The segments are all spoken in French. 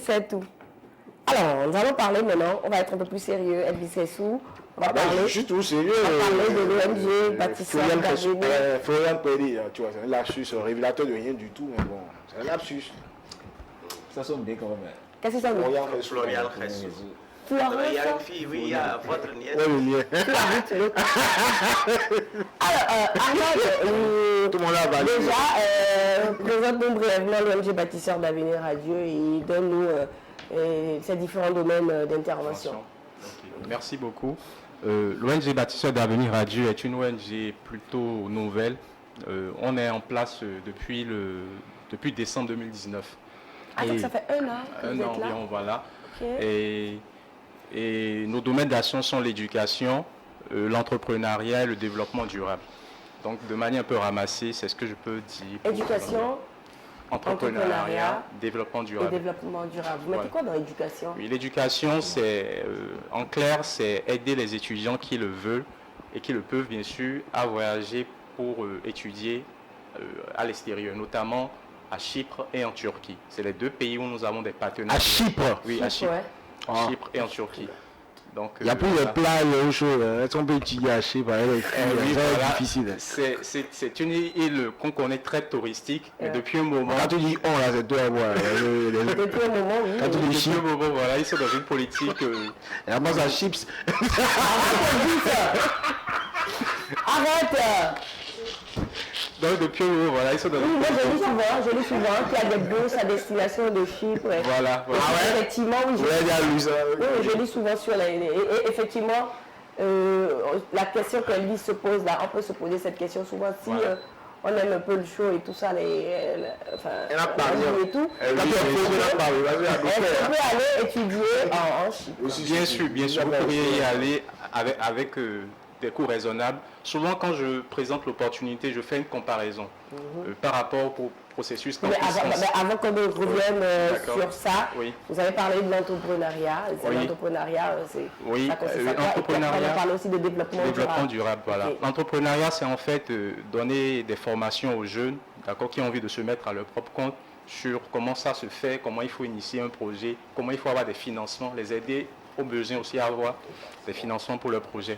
C'est tout. Alors, nous allons parler maintenant, on va être un peu plus sérieux, Elvis Sessou. On va parler. Je suis tout sérieux. On va parler de l'ONG Bâtisseurs d'Avenir. Florian Pelli, tu vois, c'est un lapsus révélateur de rien du tout, mais bon, c'est un lapsus. Ça sonne bien quand même. Qu'est-ce que ça veut dire? Florian Sessou. Florian, Il y a une fille, oui, il y a votre nièce. Ouais, le mien. Alors, Arnaud, Tout le monde a validé. déjà, présente-nous brièvement l'ONG Bâtisseurs d'Avenir à Dieu et donne-nous ces différents domaines d'intervention. Okay. Merci beaucoup. L'ONG Bâtisseurs d'Avenir à Dieu est une ONG plutôt nouvelle. On est en place depuis décembre 2019. Ah, donc ça fait un an que vous êtes là? Environ, voilà. Okay. Et nos domaines d'action sont l'éducation, l'entrepreneuriat et le développement durable. Donc, de manière un peu ramassée, c'est ce que je peux dire. Éducation, entrepreneuriat, développement durable. Et développement durable. Vous mettez quoi dans l'éducation? Oui, l'éducation, c'est, en clair, c'est aider les étudiants qui le veulent et qui le peuvent, bien sûr, à voyager pour étudier à l'extérieur, notamment à Chypre et en Turquie. C'est les deux pays où nous avons des partenaires. À Chypre? Oui, à Chypre. Ouais. En Chypre et en Turquie. Donc, il n'y a plus de plats, il y a autre chose. Est-ce qu'on peut étudier à Chypre? C'est difficile. C'est une île qu'on connaît très touristique, mais depuis un moment... Quand tu dis on, là, c'est toi et moi. Depuis un moment, oui. Quand tu dis Depuis Chypre, un moment, voilà, ils sont dans une politique... et à moi, ça chips. Arrête! Donc, depuis un moment, voilà, ils sont dans Oui, une moi politique... je lis souvent qu'il y a des bus à destination de Chypre. Voilà. Ah ouais? Effectivement, oui. Je lis souvent sur les... Et effectivement, la question qu'Elvis se pose là, on peut se poser cette question souvent si on aime un peu le show et tout ça, Elle a parlé. Et tout. Elle a parlé. On peut aller étudier en Chypre. Bien sûr, vous pourriez y aller avec des coûts raisonnables. Souvent, quand je présente l'opportunité, je fais une comparaison par rapport au processus. Mais avant qu'on revienne sur ça, vous avez parlé de l'entrepreneuriat. L'entrepreneuriat, ça consiste à quoi? L'entrepreneuriat, on parle aussi de développement durable. Voilà. Okay. L'entrepreneuriat, c'est en fait donner des formations aux jeunes, d'accord, qui ont envie de se mettre à leur propre compte sur comment ça se fait, comment il faut initier un projet, comment il faut avoir des financements, les aider aux besoins aussi à avoir des financements pour leur projet.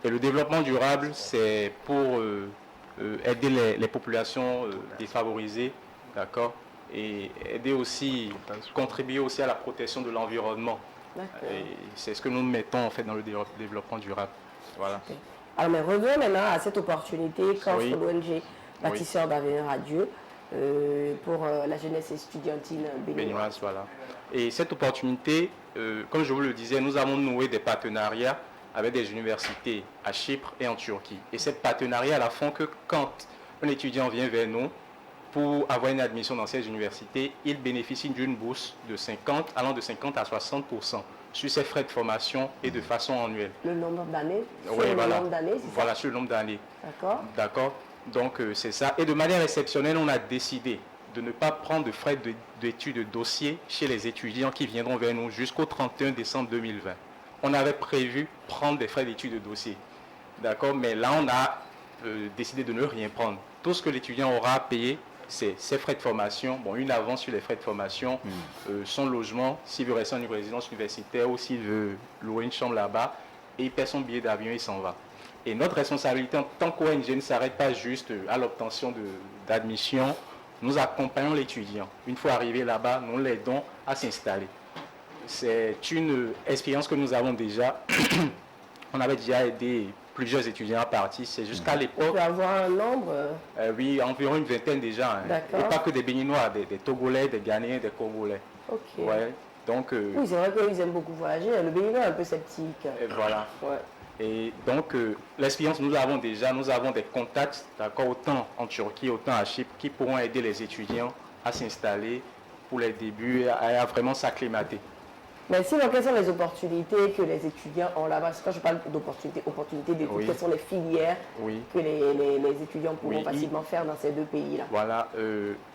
Et le développement durable, c'est pour aider les populations défavorisées, d'accord, et aider aussi, contribuer aussi à la protection de l'environnement. Et c'est ce que nous mettons en fait dans le développement durable. Voilà. Okay. Alors, mais revenons maintenant à cette opportunité qu'offre l'ONG Bâtisseurs d'Avenir à Dieu pour la jeunesse estudiantine béninoise. Voilà. Et cette opportunité, comme je vous le disais, nous avons noué des partenariats avec des universités à Chypre et en Turquie. Et ces partenariats font que quand un étudiant vient vers nous pour avoir une admission dans ces universités, il bénéficie d'une bourse allant de 50 à 60% sur ses frais de formation et de façon annuelle. Le nombre d'années? Oui, voilà. Voilà, sur le nombre d'années. D'accord. D'accord. Donc, c'est ça. Et de manière exceptionnelle, on a décidé de ne pas prendre de frais d'études de dossier chez les étudiants qui viendront vers nous jusqu'au 31 décembre 2020. On avait prévu prendre des frais d'études de dossier. D'accord, mais là, on a décidé de ne rien prendre. Tout ce que l'étudiant aura à payer, c'est ses frais de formation, une avance sur les frais de formation, son logement, s'il veut rester en une résidence universitaire ou s'il veut louer une chambre là-bas, et il paie son billet d'avion et il s'en va. Et notre responsabilité en tant qu'ONG ne s'arrête pas juste à l'obtention d'admission. Nous accompagnons l'étudiant. Une fois arrivé là-bas, nous l'aidons à s'installer. C'est une expérience que nous avons déjà. On avait déjà aidé plusieurs étudiants à partir. C'est jusqu'à l'époque. On peut avoir un nombre oui, environ une vingtaine déjà. D'accord. Et pas que des Béninois, des Togolais, des Ghanéens, des Congolais. Ok. Ouais, donc, oui, c'est vrai qu'ils aiment beaucoup voyager. Le Béninois est un peu sceptique. Et voilà. Ouais. Et donc, l'expérience, nous avons des contacts, d'accord, autant en Turquie, autant à Chypre, qui pourront aider les étudiants à s'installer pour les débuts et à vraiment s'acclimater. Mais sinon, quelles sont les opportunités que les étudiants ont là-bas? Quand je parle d'opportunités d'études, quelles sont les filières que les étudiants pourront facilement faire dans ces deux pays-là? Voilà,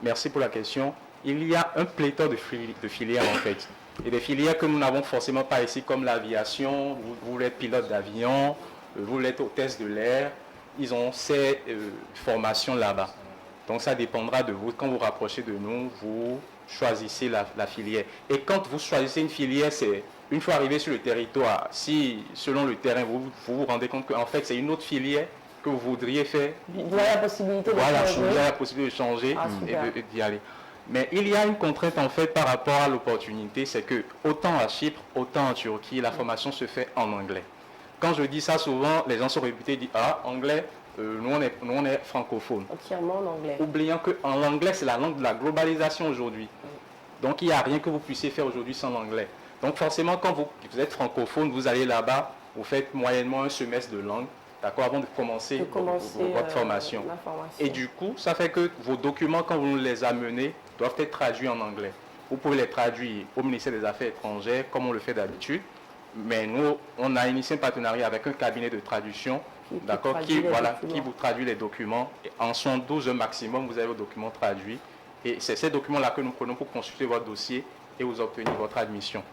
merci pour la question. Il y a un pléthore de filières en fait. Et des filières que nous n'avons forcément pas ici, comme l'aviation, vous voulez être pilote d'avion, vous voulez être hôtesse de l'air, ils ont ces formations là-bas. Donc ça dépendra de vous. Quand vous rapprochez de nous, vous choisissez la filière. Et quand vous choisissez une filière, c'est une fois arrivé sur le territoire, si selon le terrain, vous vous rendez compte qu'en fait c'est une autre filière que vous voudriez faire, il y a la possibilité de changer. Il y a la possibilité de changer et d'y aller. Mais il y a une contrainte en fait par rapport à l'opportunité, c'est que autant à Chypre, autant en Turquie, la formation se fait en anglais. Quand je dis ça, souvent les gens sont réputés et disent ah, anglais, nous on est francophone. Entièrement en anglais. Oubliant qu'en l'anglais c'est la langue de la globalisation aujourd'hui. Donc il n'y a rien que vous puissiez faire aujourd'hui sans l'anglais. Donc forcément quand vous êtes francophone, vous allez là-bas, vous faites moyennement un semestre de langue. D'accord, avant de commencer votre formation. Et du coup, ça fait que vos documents, quand vous nous les amenez, doivent être traduits en anglais. Vous pouvez les traduire au ministère des Affaires étrangères, comme on le fait d'habitude. Mais nous, on a initié un partenariat avec un cabinet de traduction, d'accord, qui vous traduit les documents. Et en 72 heures maximum, vous avez vos documents traduits. Et c'est ces documents-là que nous prenons pour consulter votre dossier et vous obtenir votre admission.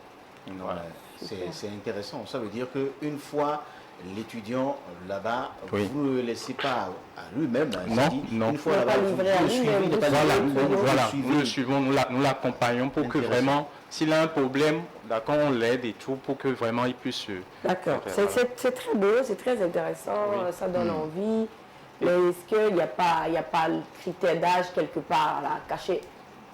Voilà. C'est intéressant. Ça veut dire qu'une fois l'étudiant là-bas, oui. vous ne le laissez pas à lui-même. Non. Une fois là-bas, vous le suivez. Nous le suivons, nous l'accompagnons pour que vraiment, s'il a un problème, d'accord, on l'aide et tout, pour que vraiment il puisse... D'accord, c'est très beau, c'est très intéressant, ça donne envie. Mais est-ce qu'il n'y a pas le critère d'âge quelque part là, caché?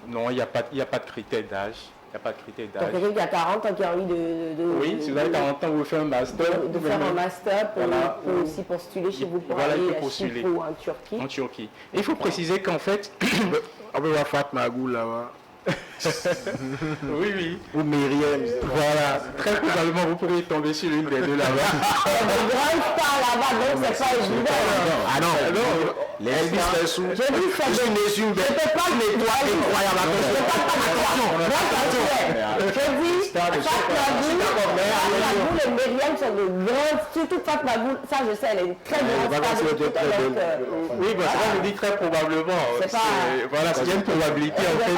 Non, il n'y a pas de critère d'âge. Il n'y a pas de critère d'âge. Donc quelqu'un qui a 40 ans qui a envie oui, si vous avez 40 ans, vous faites un master. De faire un master pour aussi postuler chez vous pour aller à Chypre ou en Turquie. En Turquie. Et il faut préciser qu'en fait... On peut voir Fatma Goul là-bas. Oui. Ou Myriam. Voilà. Très probablement, vous pourriez tomber sur l'une des deux là-bas. Il y a de grandes stars là-bas, donc c'est pas évident. Ah non. Les Elvis les sous. Je dis ça. Je ne suis pas nettoyer incroyable. Je dis, Fatma Goul et Myriam sont de grandes, surtout Fatma Goul, ça je sais, elle est très grande. Oui, c'est ça je dis très probablement. Voilà, c'est une probabilité en fait.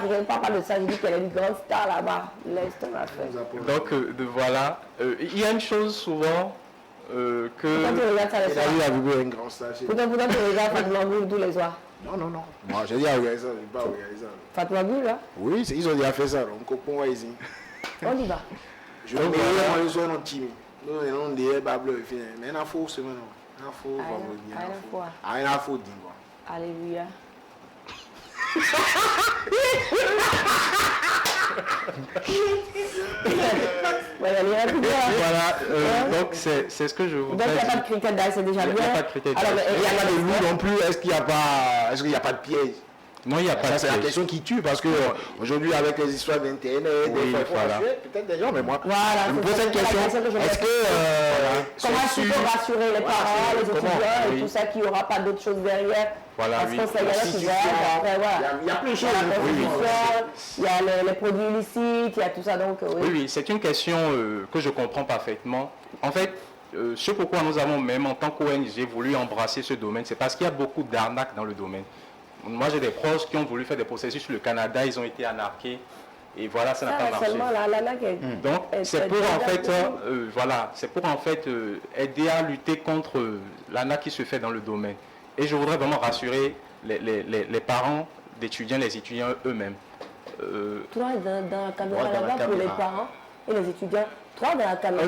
Je ne parle pas de ça, je dis qu'elle est une grande star là-bas. L'Est m'a fait. Donc voilà, il y a une chose souvent que... Pourquoi tu regardes ça les soirs? Il a vu une grande star. Pourquoi tu regardes Fatma Goul tous les soirs? Non. Moi, j'ai dit à regarder ça, je n'ai pas regardé ça. Fatma Goul, là? Oui, ils ont déjà fait ça. Donc, on ici. On y va. Je vais me dire, on est timide. Nous, on est des bables, mais il y a un faux semaine. Il y a un faux vendredi. Il y a un faux dimanche. Alléluia. Voilà, donc c'est ce que je vous dis. Donc il n'y a pas de critère d'âge, c'est déjà bien. Il n'y a pas de critère d'âge. Il n'y a pas de loup non plus. Est-ce qu'il n'y a pas de piège? Non, il n'y a pas de piège. C'est la question qui tue parce que aujourd'hui avec les histoires d'internet, peut-être des gens, mais moi, je me pose cette question. Est-ce que comment est-ce qu'il faut rassurer les parents, les étudiants et tout ça, qu'il n'y aura pas d'autres choses derrière? Voilà, parce que c'est là qui va, il y a plein de choses. Il y a les produits illicites, il y a tout ça. Donc, oui, c'est une question que je comprends parfaitement. En fait, ce pourquoi nous avons même en tant qu'ONG voulu embrasser ce domaine, c'est parce qu'il y a beaucoup d'arnaques dans le domaine. Moi, j'ai des proches qui ont voulu faire des processus sur le Canada, ils ont été arnaqués. Et voilà, ça n'a pas marché. Donc, c'est pour en fait, aider à lutter contre l'arnaque qui se fait dans le domaine. Et je voudrais vraiment rassurer les parents d'étudiants, les étudiants eux-mêmes. Toi, dans la caméra là-bas, pour les parents et les étudiants, toi, dans la caméra,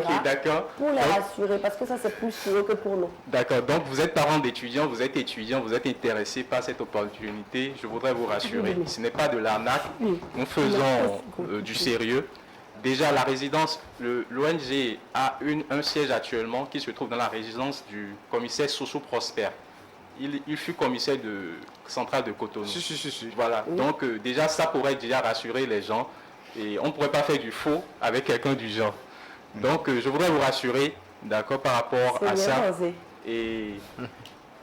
pour les rassurer, parce que ça, c'est plus pour eux que pour nous. D'accord. Donc, vous êtes parents d'étudiants, vous êtes étudiants, vous êtes intéressés par cette opportunité. Je voudrais vous rassurer. Ce n'est pas de l'arnaque. Nous faisons du sérieux. Déjà, la résidence, l'ONG a un siège actuellement qui se trouve dans la résidence du commissaire Soussou Prosper. Il fut commissaire de centrale de Cotonou. Si. Voilà. Donc, déjà, ça pourrait déjà rassurer les gens. Et on ne pourrait pas faire du faux avec quelqu'un du genre. Donc, je voudrais vous rassurer, d'accord, par rapport à ça. Et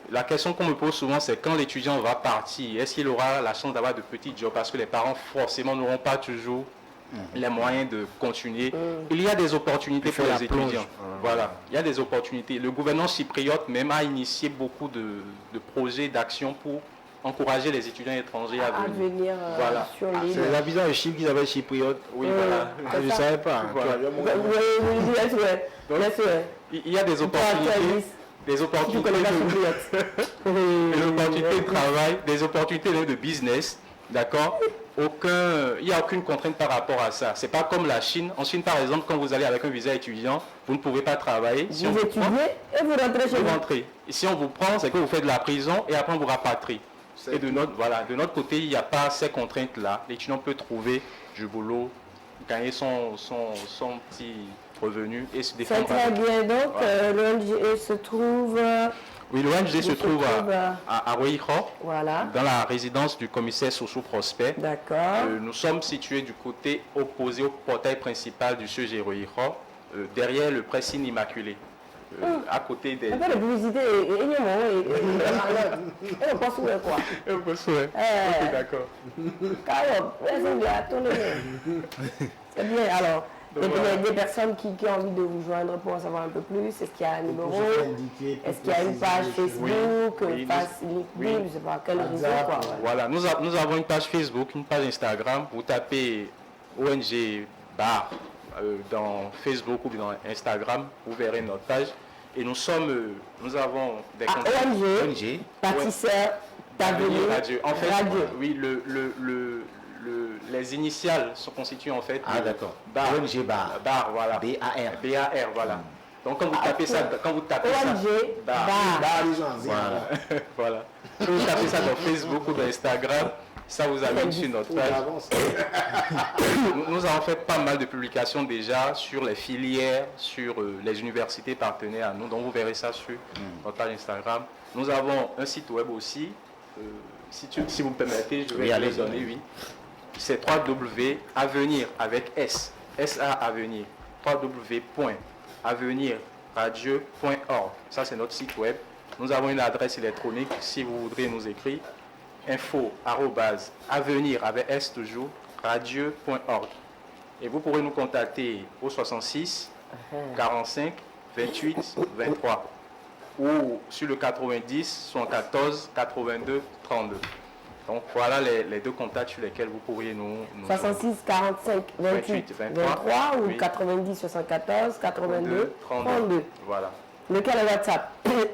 la question qu'on me pose souvent, c'est quand l'étudiant va partir, est-ce qu'il aura la chance d'avoir de petits jobs? Parce que les parents, forcément, n'auront pas toujours les moyens de continuer. Il y a des opportunités pour les étudiants. Voilà, il y a des opportunités. Le gouvernement chypriote même a initié beaucoup de projets, d'actions pour encourager les étudiants étrangers à venir sur l'île. C'est les habitants de Chypre qui avaient chypriote. Oui, voilà. Je ne savais pas. Il y a des opportunités. des opportunités de travail, des opportunités de business, d'accord? Il n'y a aucune contrainte par rapport à ça. C'est pas comme la Chine. En Chine, par exemple, quand vous allez avec un visa étudiant, vous ne pouvez pas travailler. Si vous étudiez et vous rentrez chez vous. Rentrez. Et si on vous prend, c'est que vous faites de la prison et après on vous rapatrie. Et de notre côté, il n'y a pas ces contraintes-là. L'étudiant peut trouver du boulot, gagner son petit revenu et se défendre. C'est très bien. Donc, l'ONG se trouve... Oui, l'ONG se trouve à Ruijo, voilà, dans la résidence du commissaire Soso Prosper. D'accord. Nous sommes situés du côté opposé au portail principal du CEG Ruijo, derrière le pressing immaculé. À côté des... On peut le publicité et on pense où quoi. On pense où ok, d'accord. C'est bien, alors... Il y a des personnes qui ont envie de vous joindre pour en savoir un peu plus. Est-ce qu'il y a un numéro? Est-ce qu'il y a une page Facebook, une page LinkedIn, je ne sais pas quel réseau quoi. Voilà, nous avons une page Facebook, une page Instagram. Vous tapez ONG Bar dans Facebook ou dans Instagram, vous verrez notre page. Et nous avons des contacts. ONG, Bâtisseur d'Avenir Radio. En fait, Radio. Oui, les initiales sont constituées en fait. Ah d'accord. ONG Bar. Bar, voilà. BAR. BAR, voilà. Donc quand vous tapez ça, ONG Bar. Voilà. Voilà. Quand vous tapez ça dans Facebook ou dans Instagram, ça vous amène sur notre page. Nous avons fait pas mal de publications déjà sur les filières, sur les universités partenaires à nous. Donc vous verrez ça sur notre page Instagram. Nous avons un site web aussi. Si vous me permettez, je vais le donner, oui. C'est www.avenir avec S, SA Avenir, www.avenirradio.org. Ça, c'est notre site web. Nous avons une adresse électronique, si vous voudrez nous écrire, info@avenir avec S toujours, radio.org. Et vous pourrez nous contacter au 66 45 28 23 ou sur le 90 74 82 32. Donc voilà les deux contacts sur lesquels vous pourriez nous 66 45 28 23 ou 90 74 82 32. Voilà. Lequel est WhatsApp?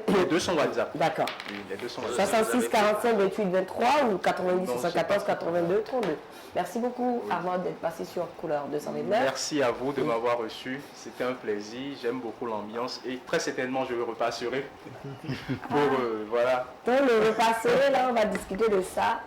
Les deux sont WhatsApp. D'accord. Oui, les deux sont WhatsApp. 66 45 28 23 ou 90 74 82 32. Merci beaucoup Armand d'être passé sur Couleur 229. Merci à vous de m'avoir reçu. C'était un plaisir. J'aime beaucoup l'ambiance et très certainement je repasserai pour voilà. Donc le repasserai, là on va discuter de ça.